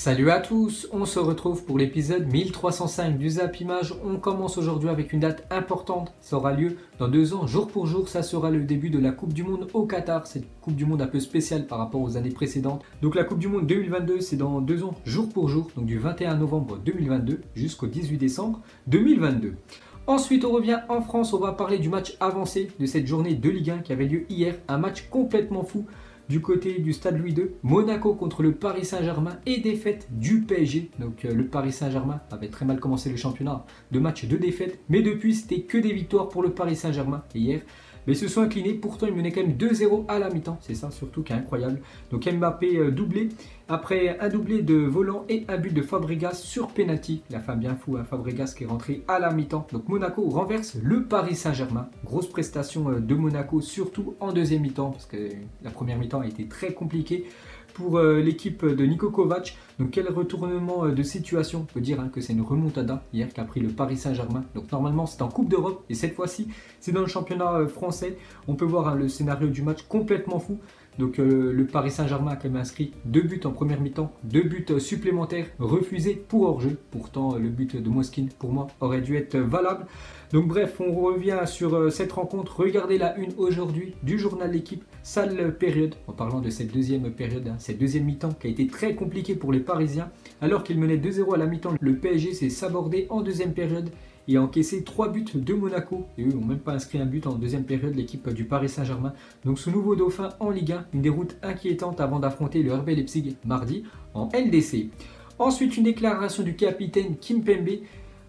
Salut à tous, on se retrouve pour l'épisode 1305 du Zap Image. On commence aujourd'hui avec une date importante, ça aura lieu dans 2 ans, jour pour jour, ça sera le début de la Coupe du Monde au Qatar. Cette Coupe du Monde un peu spéciale par rapport aux années précédentes. Donc la Coupe du Monde 2022, c'est dans 2 ans, jour pour jour, donc du 21 novembre 2022 jusqu'au 18 décembre 2022. Ensuite, on revient en France, on va parler du match avancé de cette journée de Ligue 1 qui avait lieu hier, un match complètement fou. Du côté du stade Louis II, Monaco contre le Paris Saint-Germain et défaite du PSG. Donc le Paris Saint-Germain avait très mal commencé le championnat, 2 matchs, 2 défaites. Mais depuis, c'était que des victoires pour le Paris Saint-Germain. Et hier, ils se sont inclinés. Pourtant, ils menaient quand même 2-0 à la mi-temps. C'est ça surtout qui est incroyable. Donc Mbappé doublé. Après un doublé de Volant et un but de Fabregas sur penalty. La fin bien fou, hein, Fabregas qui est rentré à la mi-temps. Donc Monaco renverse le Paris Saint-Germain. Grosse prestation de Monaco, surtout en deuxième mi-temps. Parce que la première mi-temps a été très compliquée pour l'équipe de Niko Kovac. Donc quel retournement de situation. On peut dire que c'est une remontada hier qu'a pris le Paris Saint-Germain. Donc normalement c'est en Coupe d'Europe et cette fois-ci c'est dans le championnat français. On peut voir le scénario du match complètement fou. Donc le Paris Saint-Germain a quand même inscrit 2 buts en première mi-temps, 2 buts supplémentaires refusés pour hors-jeu. Pourtant le but de Moskin pour moi aurait dû être valable. Donc bref, on revient sur cette rencontre. Regardez la une aujourd'hui du journal L'équipe, sale période, en parlant de cette deuxième période, cette deuxième mi-temps qui a été très compliquée pour les Parisiens. Alors qu'ils menaient 2-0 à la mi-temps, le PSG s'est sabordé en deuxième période et a encaissé 3 buts de Monaco. Et eux n'ont même pas inscrit un but en deuxième période, l'équipe du Paris Saint-Germain. Donc ce nouveau dauphin en Ligue 1, une déroute inquiétante avant d'affronter le RB Leipzig mardi en LDC. Ensuite, une déclaration du capitaine Kimpembe.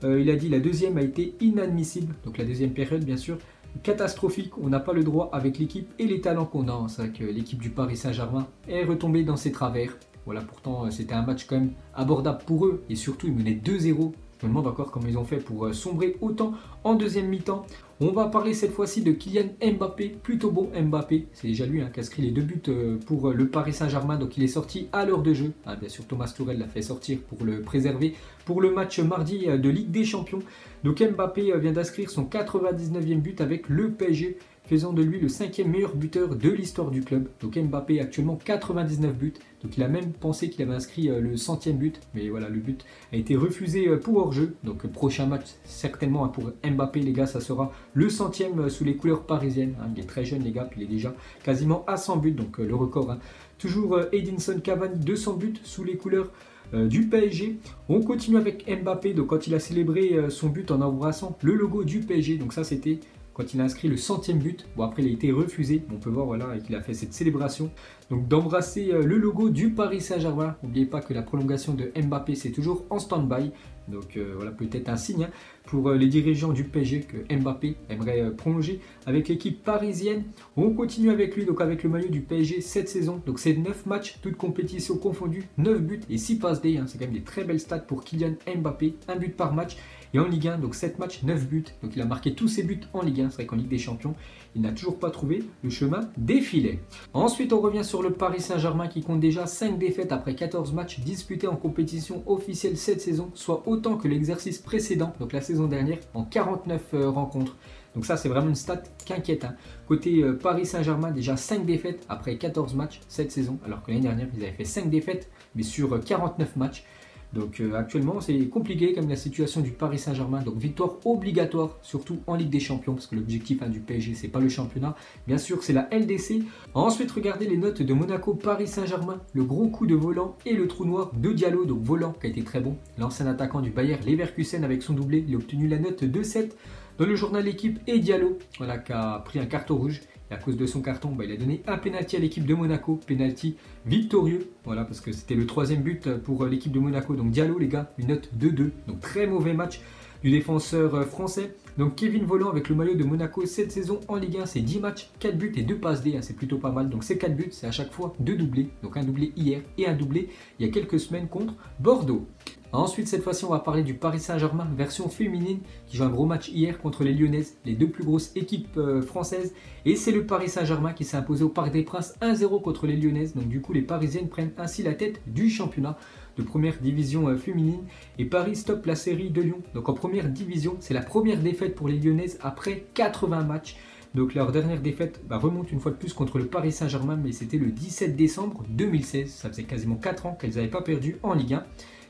Il a dit la deuxième a été inadmissible. Donc la deuxième période, bien sûr, catastrophique. On n'a pas le droit avec l'équipe et les talents qu'on a. C'est vrai que l'équipe du Paris Saint-Germain est retombée dans ses travers. Voilà, pourtant c'était un match quand même abordable pour eux. Et surtout, ils menaient 2-0. Je me demande encore comment ils ont fait pour sombrer autant en deuxième mi-temps. On va parler cette fois-ci de Kylian Mbappé, plutôt bon Mbappé. C'est déjà lui qui a inscrit les 2 buts pour le Paris Saint-Germain. Donc il est sorti à l'heure de jeu. Bien sûr, Thomas Tuchel l'a fait sortir pour le préserver pour le match mardi de Ligue des Champions. Donc Mbappé vient d'inscrire son 99e but avec le PSG, faisant de lui le 5e meilleur buteur de l'histoire du club. Donc Mbappé a actuellement 99 buts. Donc il a même pensé qu'il avait inscrit le 100e but. Mais voilà, le but a été refusé pour hors-jeu. Donc prochain match certainement pour Mbappé, les gars, ça sera le 100e sous les couleurs parisiennes. Il est très jeune, les gars, puis il est déjà quasiment à 100 buts. Donc le record. Toujours Edinson Cavani, 200 buts sous les couleurs du PSG. On continue avec Mbappé. Donc quand il a célébré son but en embrassant le logo du PSG. Donc ça c'était quand il a inscrit le 100e but. Bon, après il a été refusé, on peut voir voilà qu'il a fait cette célébration. Donc d'embrasser le logo du Paris Saint-Germain. N'oubliez pas que la prolongation de Mbappé c'est toujours en stand-by. Donc voilà, peut-être un signe pour les dirigeants du PSG que Mbappé aimerait prolonger avec l'équipe parisienne. On continue avec lui, donc avec le maillot du PSG cette saison. Donc c'est 9 matchs, toutes compétitions confondues, 9 buts et 6 passes D. C'est quand même des très belles stats pour Kylian Mbappé, 1 but par match. Et en Ligue 1, donc 7 matchs, 9 buts. Donc il a marqué tous ses buts en Ligue 1. C'est vrai qu'en Ligue des Champions, il n'a toujours pas trouvé le chemin des filets. Ensuite, on revient sur le Paris Saint-Germain qui compte déjà 5 défaites après 14 matchs disputés en compétition officielle cette saison, soit autant que l'exercice précédent, donc la saison dernière, en 49 rencontres. Donc ça, c'est vraiment une stat qui inquiète. Côté Paris Saint-Germain, déjà 5 défaites après 14 matchs cette saison, alors que l'année dernière, ils avaient fait 5 défaites, mais sur 49 matchs. Donc actuellement c'est compliqué comme la situation du Paris Saint-Germain. Donc victoire obligatoire, surtout en Ligue des Champions, parce que l'objectif du PSG c'est pas le championnat, bien sûr c'est la LDC. Ensuite regardez les notes de Monaco, Paris Saint-Germain, le gros coup de Volant et le trou noir de Diallo. Donc Volant qui a été très bon, l'ancien attaquant du Bayer Leverkusen avec son doublé, il a obtenu la note de 7 dans le journal L'équipe. Et Diallo voilà, qui a pris un carton rouge. Et à cause de son carton, il a donné un penalty à l'équipe de Monaco, penalty victorieux, voilà, parce que c'était le 3e but pour l'équipe de Monaco. Donc Diallo, les gars, une note de 2, donc très mauvais match du défenseur français. Donc Kevin Volant avec le maillot de Monaco cette saison en Ligue 1, c'est 10 matchs, 4 buts et 2 passes D, c'est plutôt pas mal. Donc ces 4 buts, c'est à chaque fois 2 doublés, donc un doublé hier et un doublé il y a quelques semaines contre Bordeaux. Ensuite, cette fois-ci, on va parler du Paris Saint-Germain, version féminine, qui joue un gros match hier contre les Lyonnaises, les 2 plus grosses équipes françaises. Et c'est le Paris Saint-Germain qui s'est imposé au Parc des Princes 1-0 contre les Lyonnaises. Donc du coup, les Parisiennes prennent ainsi la tête du championnat de première division féminine. Et Paris stoppe la série de Lyon. Donc en première division, c'est la première défaite pour les Lyonnaises après 80 matchs. Donc leur dernière défaite remonte une fois de plus contre le Paris Saint-Germain, mais c'était le 17 décembre 2016. Ça faisait quasiment 4 ans qu'elles n'avaient pas perdu en Ligue 1,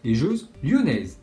les joueuses lyonnaises.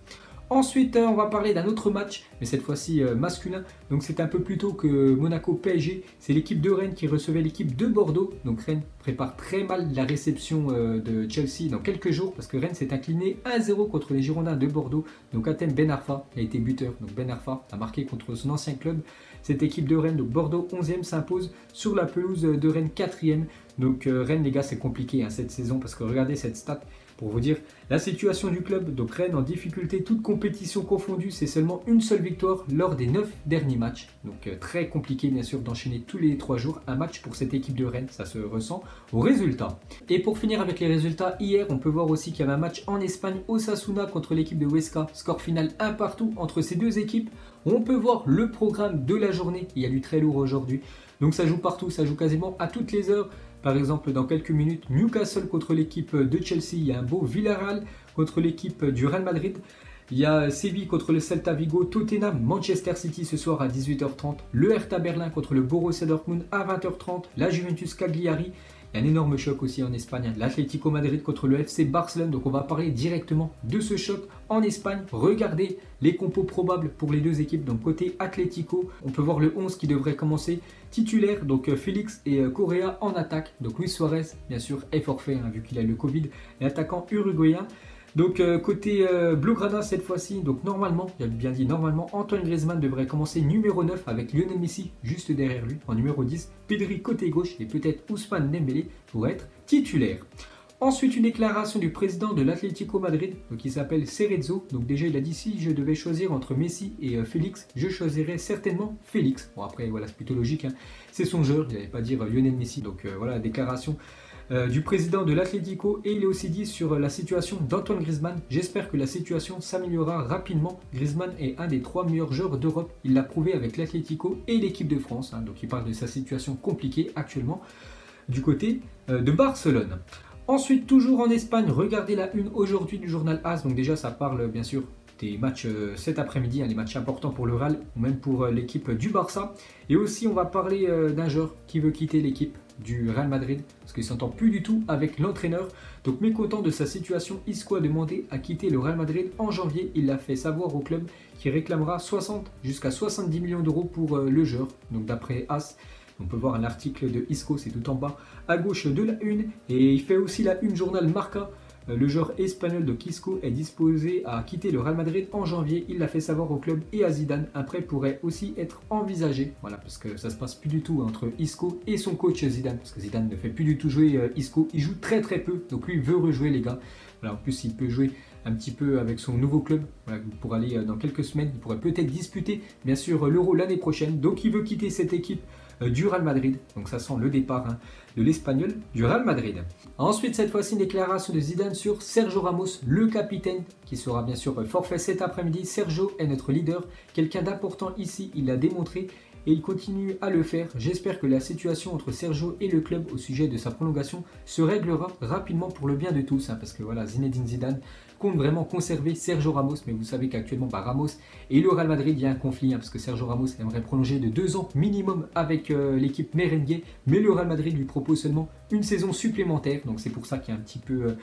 Ensuite, on va parler d'un autre match, mais cette fois-ci masculin. Donc c'est un peu plus tôt que Monaco PSG. C'est l'équipe de Rennes qui recevait l'équipe de Bordeaux. Donc Rennes prépare très mal la réception de Chelsea dans quelques jours parce que Rennes s'est incliné 1-0 contre les Girondins de Bordeaux. Donc Hatem Ben Arfa a été buteur. Donc Ben Arfa a marqué contre son ancien club. Cette équipe de Rennes, donc Bordeaux 11e, s'impose sur la pelouse de Rennes 4e. Donc Rennes, les gars, c'est compliqué cette saison parce que regardez cette stat. Pour vous dire la situation du club, donc Rennes en difficulté, toute compétition confondue, c'est seulement une seule victoire lors des 9 derniers matchs. Donc très compliqué bien sûr d'enchaîner tous les 3 jours un match pour cette équipe de Rennes, ça se ressent aux résultats. Et pour finir avec les résultats, hier on peut voir aussi qu'il y avait un match en Espagne, Osasuna contre l'équipe de Huesca, score final 1 partout entre ces deux équipes. On peut voir le programme de la journée, il y a du très lourd aujourd'hui, donc ça joue partout, ça joue quasiment à toutes les heures. Par exemple, dans quelques minutes, Newcastle contre l'équipe de Chelsea. Il y a un beau Villarreal contre l'équipe du Real Madrid. Il y a Séville contre le Celta Vigo, Tottenham, Manchester City ce soir à 18h30. Le Hertha Berlin contre le Borussia Dortmund à 20h30. La Juventus Cagliari. Il y a un énorme choc aussi en Espagne, l'Atlético Madrid contre le FC Barcelone. Donc on va parler directement de ce choc en Espagne. Regardez les compos probables pour les deux équipes. Donc côté Atlético, on peut voir le 11 qui devrait commencer titulaire. Donc Félix et Correa en attaque. Donc Luis Suarez, bien sûr, est forfait vu qu'il a le Covid. L'attaquant uruguayen. Donc côté Blaugrana cette fois-ci, donc normalement, j'ai bien dit normalement, Antoine Griezmann devrait commencer numéro 9 avec Lionel Messi juste derrière lui. En numéro 10, Pedri côté gauche et peut-être Ousmane Dembélé pour être titulaire. Ensuite, une déclaration du président de l'Atlético Madrid, donc il s'appelle Cerezo. Donc déjà, il a dit si je devais choisir entre Messi et Félix, je choisirais certainement Félix. Bon après, voilà, c'est plutôt logique, c'est son joueur, il n'allait pas dire Lionel Messi. Donc voilà la déclaration du président de l'Atlético, et il est aussi dit sur la situation d'Antoine Griezmann. J'espère que la situation s'améliorera rapidement. Griezmann est un des 3 meilleurs joueurs d'Europe. Il l'a prouvé avec l'Atlético et l'équipe de France. Donc il parle de sa situation compliquée actuellement du côté de Barcelone. Ensuite, toujours en Espagne, regardez la une aujourd'hui du journal AS. Donc déjà, ça parle bien sûr des matchs cet après-midi, les matchs importants pour le Real ou même pour l'équipe du Barça. Et aussi, on va parler d'un joueur qui veut quitter l'équipe du Real Madrid parce qu'il ne s'entend plus du tout avec l'entraîneur. Donc mécontent de sa situation, Isco a demandé à quitter le Real Madrid en janvier. Il l'a fait savoir au club qui réclamera 60 jusqu'à 70 millions d'euros pour le joueur. Donc d'après AS, on peut voir un article de Isco, c'est tout en bas à gauche de la une. Et il fait aussi la une journal Marca. Le joueur espagnol de Isco est disposé à quitter le Real Madrid en janvier. Il l'a fait savoir au club et à Zidane. Un prêt pourrait aussi être envisagé. Voilà, parce que ça se passe plus du tout entre Isco et son coach Zidane. Parce que Zidane ne fait plus du tout jouer Isco. Il joue très très peu. Donc lui, il veut rejouer les gars. Voilà, en plus, il peut jouer un petit peu avec son nouveau club. Voilà, pour aller dans quelques semaines. Il pourrait peut-être disputer, bien sûr, l'Euro l'année prochaine. Donc il veut quitter cette équipe du Real Madrid. Donc ça sent le départ de l'Espagnol du Real Madrid. Ensuite, cette fois-ci, une déclaration de Zidane sur Sergio Ramos, le capitaine, qui sera bien sûr forfait cet après-midi. Sergio est notre leader, quelqu'un d'important ici, il l'a démontré et il continue à le faire. J'espère que la situation entre Sergio et le club au sujet de sa prolongation se réglera rapidement pour le bien de tous, parce que voilà, Zinedine Zidane compte vraiment conserver Sergio Ramos, mais vous savez qu'actuellement Ramos et le Real Madrid, il y a un conflit, parce que Sergio Ramos aimerait prolonger de 2 ans minimum avec l'équipe merengue, mais le Real Madrid lui propose seulement une saison supplémentaire, donc c'est pour ça qu'il y a un petit peu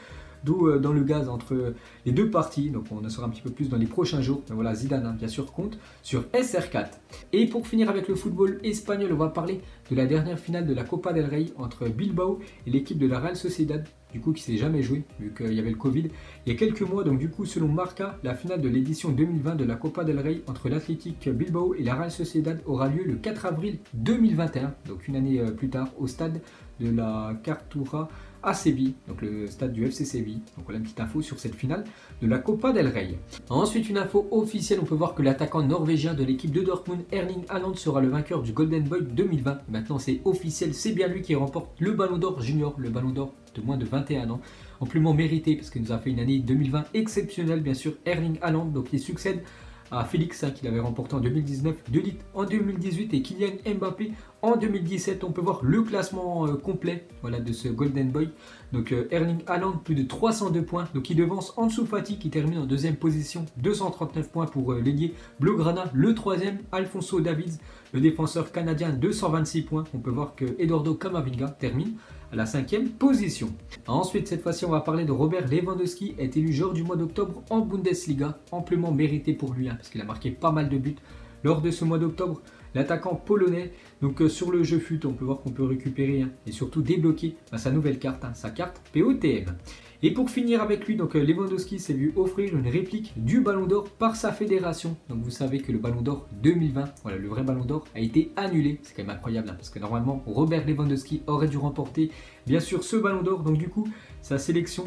d'eau dans le gaz entre les deux parties. Donc on en saura un petit peu plus dans les prochains jours. Mais voilà, Zidane bien sûr compte sur SR4. Et pour finir avec le football espagnol, on va parler de la dernière finale de la Copa del Rey entre Bilbao et l'équipe de la Real Sociedad, du coup qui s'est jamais joué vu qu'il y avait le Covid il y a quelques mois. Donc du coup, selon Marca, la finale de l'édition 2020 de la Copa del Rey entre l'Athletic Bilbao et la Real Sociedad aura lieu le 4 avril 2021, donc une année plus tard, au stade de la Cartuja à Séville, donc le stade du FC Séville. Donc voilà une petite info sur cette finale de la Copa del Rey. Ensuite, une info officielle, on peut voir que l'attaquant norvégien de l'équipe de Dortmund, Erling Haaland, sera le vainqueur du Golden Boy 2020. Maintenant c'est officiel, c'est bien lui qui remporte le Ballon d'Or Junior, le Ballon d'Or de moins de 21 ans, amplement mérité parce qu'il nous a fait une année 2020 exceptionnelle bien sûr, Erling Haaland, donc il succède à Félix qu'il avait remporté en 2019, De Ligt en 2018 et Kylian Mbappé En 2017, on peut voir le classement complet voilà, de ce Golden Boy. Donc Erling Haaland, plus de 302 points. Donc il devance Ansu Fati qui termine en deuxième position. 239 points pour l'ailier Blaugrana. Le troisième, Alphonso Davies, le défenseur canadien, 226 points. On peut voir que Eduardo Camavinga termine à la 5e position. Ensuite, cette fois-ci, on va parler de Robert Lewandowski, est élu joueur du mois d'octobre en Bundesliga. Amplement mérité pour lui, parce qu'il a marqué pas mal de buts lors de ce mois d'octobre. L'attaquant polonais, donc sur le jeu FUT, on peut voir qu'on peut récupérer et surtout débloquer sa nouvelle carte, sa carte POTM. Et pour finir avec lui, donc Lewandowski s'est vu offrir une réplique du Ballon d'Or par sa fédération. Donc vous savez que le Ballon d'Or 2020, voilà le vrai Ballon d'Or, a été annulé. C'est quand même incroyable parce que normalement Robert Lewandowski aurait dû remporter bien sûr ce Ballon d'Or. Donc du coup sa sélection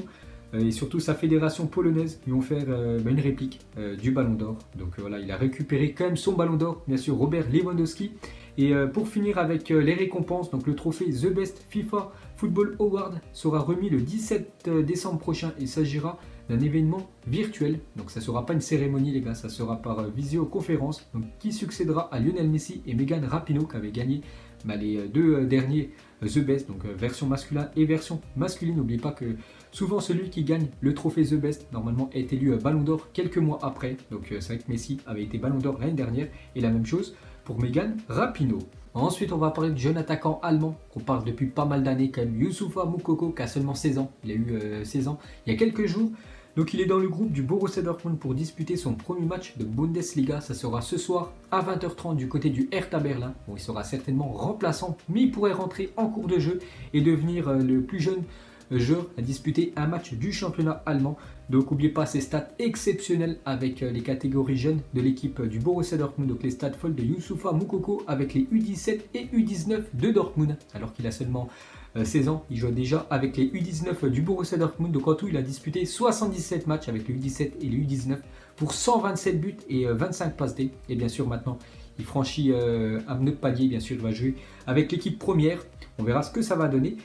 et surtout sa fédération polonaise lui ont fait une réplique du Ballon d'Or. Donc voilà, il a récupéré quand même son Ballon d'Or, bien sûr Robert Lewandowski. Et pour finir avec les récompenses, donc le trophée The Best FIFA Football Award sera remis le 17 décembre prochain. Il s'agira d'un événement virtuel, donc ça ne sera pas une cérémonie les gars, ça sera par visioconférence. Donc qui succédera à Lionel Messi et Megan Rapinoe qui avaient gagné les deux derniers The Best, donc version masculin et version masculine. N'oubliez pas que souvent celui qui gagne le trophée The Best normalement est élu Ballon d'Or quelques mois après. Donc c'est vrai que Messi avait été Ballon d'Or l'année dernière et la même chose pour Megan Rapinoe. Ensuite, on va parler du jeune attaquant allemand qu'on parle depuis pas mal d'années quand même, Youssoufa Moukoko, qui a seulement 16 ans. Il a eu 16 ans il y a quelques jours. Donc il est dans le groupe du Borussia Dortmund pour disputer son premier match de Bundesliga. Ça sera ce soir à 20h30 du côté du Hertha Berlin. Bon, il sera certainement remplaçant, mais il pourrait rentrer en cours de jeu et devenir le plus jeune joueur à disputer un match du championnat allemand. Donc n'oubliez pas ses stats exceptionnels avec les catégories jeunes de l'équipe du Borussia Dortmund. Donc les stats folles de Youssoufa Moukoko avec les U17 et U19 de Dortmund. Alors qu'il a seulement 16 ans, il joue déjà avec les U19 du Borussia Dortmund. Donc en tout, il a disputé 77 matchs avec les U17 et les U19 pour 127 buts et 25 passes D. Et bien sûr maintenant, il franchit un autre palier. Bien sûr, il va jouer avec l'équipe première. On verra ce que ça va donner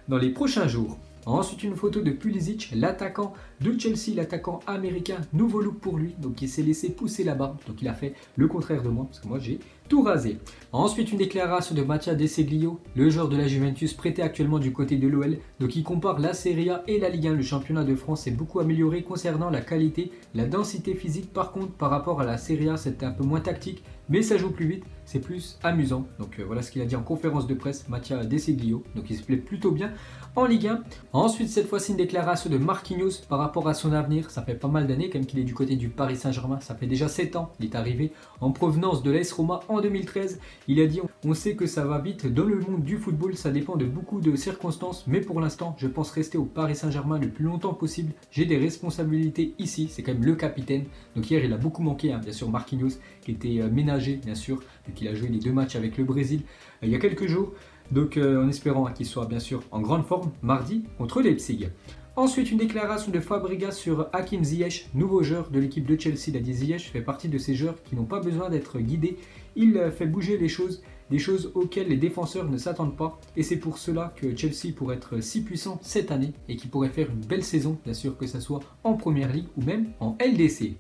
dans les prochains jours. Ensuite, une photo de Pulisic, l'attaquant de Chelsea, l'attaquant américain, nouveau look pour lui. Donc il s'est laissé pousser la barbe, donc il a fait le contraire de moi, parce que moi j'ai tout rasé. Ensuite, une déclaration de Mattia De Seglio, le joueur de la Juventus prêté actuellement du côté de l'OL. Donc il compare la Serie A et la Ligue 1. Le championnat de France s'est beaucoup amélioré concernant la qualité, la densité physique. Par contre, par rapport à la Serie A, c'était un peu moins tactique, mais ça joue plus vite, c'est plus amusant. Donc voilà ce qu'il a dit en conférence de presse, Mattia De Seglio. Donc il se plaît plutôt bien en Ligue 1. Ensuite, cette fois-ci, une déclaration de Marquinhos par rapport à son avenir. Ça fait pas mal d'années quand même qu'il est du côté du Paris Saint-Germain. Ça fait déjà 7 ans. Il est arrivé en provenance de l'AS Roma en 2013. Il a dit: on sait que ça va vite dans le monde du football. Ça dépend de beaucoup de circonstances. Mais pour l'instant, je pense rester au Paris Saint-Germain le plus longtemps possible. J'ai des responsabilités ici. C'est quand même le capitaine. Donc hier, il a beaucoup manqué, bien sûr, Marquinhos, qui était ménagé, bien sûr, vu qu'il a joué les 2 matchs avec le Brésil il y a quelques jours. Donc en espérant qu'il soit bien sûr en grande forme mardi contre Leipzig. Ensuite, une déclaration de Fabregas sur Hakim Ziyech, nouveau joueur de l'équipe de Chelsea. Il a dit: Ziyech fait partie de ces joueurs qui n'ont pas besoin d'être guidés. Il fait bouger les choses, des choses auxquelles les défenseurs ne s'attendent pas. Et c'est pour cela que Chelsea pourrait être si puissant cette année et qu'il pourrait faire une belle saison, bien sûr, que ce soit en Première Ligue ou même en LDC.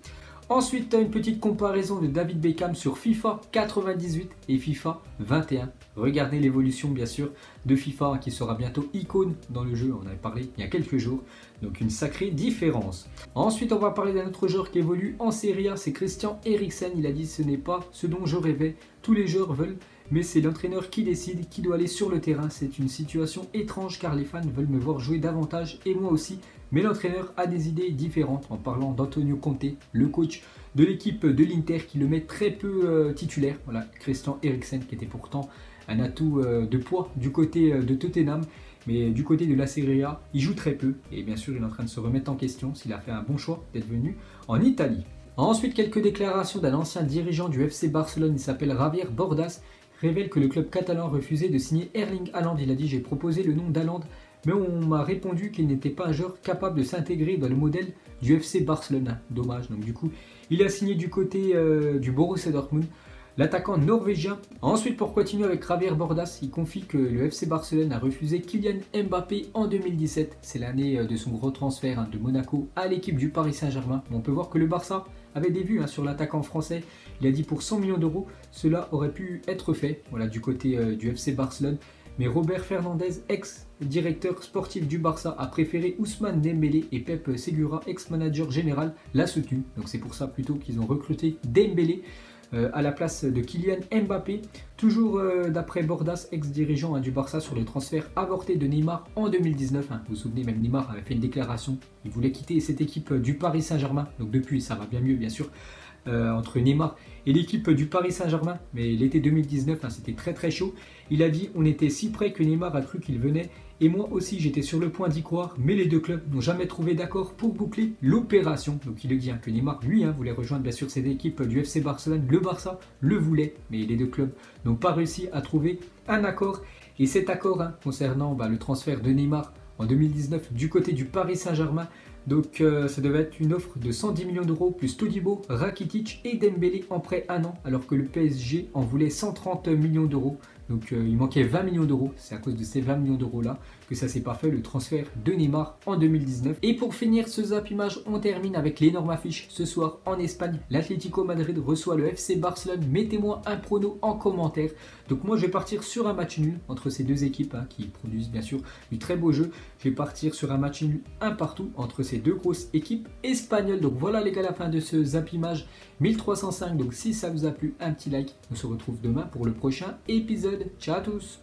Ensuite, une petite comparaison de David Beckham sur FIFA 98 et FIFA 21. Regardez l'évolution, bien sûr, de FIFA qui sera bientôt icône dans le jeu. On en avait parlé il y a quelques jours. Donc une sacrée différence. Ensuite, on va parler d'un autre joueur qui évolue en Serie A. C'est Christian Eriksen. Il a dit: ce n'est pas ce dont je rêvais. Tous les joueurs veulent, mais c'est l'entraîneur qui décide qui doit aller sur le terrain. C'est une situation étrange car les fans veulent me voir jouer davantage et moi aussi. Mais l'entraîneur a des idées différentes, en parlant d'Antonio Conte, le coach de l'équipe de l'Inter qui le met très peu titulaire. Voilà, Christian Eriksen qui était pourtant un atout de poids du côté de Tottenham. Mais du côté de la Serie A, il joue très peu. Et bien sûr, il est en train de se remettre en question s'il a fait un bon choix d'être venu en Italie. Ensuite, quelques déclarations d'un ancien dirigeant du FC Barcelone, il s'appelle Javier Bordas, révèle que le club catalan refusait de signer Erling Haaland. Il a dit: j'ai proposé le nom d'Haaland, mais on m'a répondu qu'il n'était pas un joueur capable de s'intégrer dans le modèle du FC Barcelone. Dommage. Donc du coup, il a signé du côté du Borussia Dortmund. l'attaquant norvégien. Ensuite, pour continuer avec Javier Bordas, il confie que le FC Barcelone a refusé Kylian Mbappé en 2017. C'est l'année de son gros transfert de Monaco à l'équipe du Paris Saint-Germain. On peut voir que le Barça avait des vues sur l'attaquant français. Il a dit pour 100 millions d'euros, cela aurait pu être fait du côté du FC Barcelone. Mais Robert Fernandez, ex-directeur sportif du Barça, a préféré Ousmane Dembélé et Pep Segura, ex-manager général, l'a soutenu. Donc c'est pour ça plutôt qu'ils ont recruté Dembélé à la place de Kylian Mbappé. Toujours d'après Bordas, ex-dirigeant du Barça, sur le transfert avorté de Neymar en 2019. Vous vous souvenez, même Neymar avait fait une déclaration. Il voulait quitter cette équipe du Paris Saint-Germain. Donc depuis, ça va bien mieux, bien sûr. Entre Neymar et l'équipe du Paris Saint-Germain, mais l'été 2019 c'était très très chaud. Il a dit: on était si près que Neymar a cru qu'il venait et moi aussi j'étais sur le point d'y croire, mais les deux clubs n'ont jamais trouvé d'accord pour boucler l'opération. Donc il le dit que Neymar lui voulait rejoindre bien sûr cette équipe du FC Barcelone. Le Barça le voulait, mais les deux clubs n'ont pas réussi à trouver un accord. Et cet accord concernant le transfert de Neymar en 2019 du côté du Paris Saint-Germain, donc ça devait être une offre de 110 millions d'euros plus Todibo, Rakitic et Dembélé en prêt 1 an, alors que le PSG en voulait 130 millions d'euros. Donc il manquait 20 millions d'euros. C'est à cause de ces 20 millions d'euros là que ça s'est pas fait, le transfert de Neymar en 2019. Et pour finir ce Zap Image, on termine avec l'énorme affiche ce soir en Espagne. L'Atlético Madrid reçoit le FC Barcelone. Mettez-moi un prono en commentaire. Donc moi je vais partir sur un match nul entre ces deux équipes qui produisent bien sûr du très beau jeu. Je vais partir sur un match nul un partout entre ces deux grosses équipes espagnoles. Donc voilà les gars, la fin de ce Zap Image 1305. Donc si ça vous a plu, un petit like. On se retrouve demain pour le prochain épisode. Ciao à tous.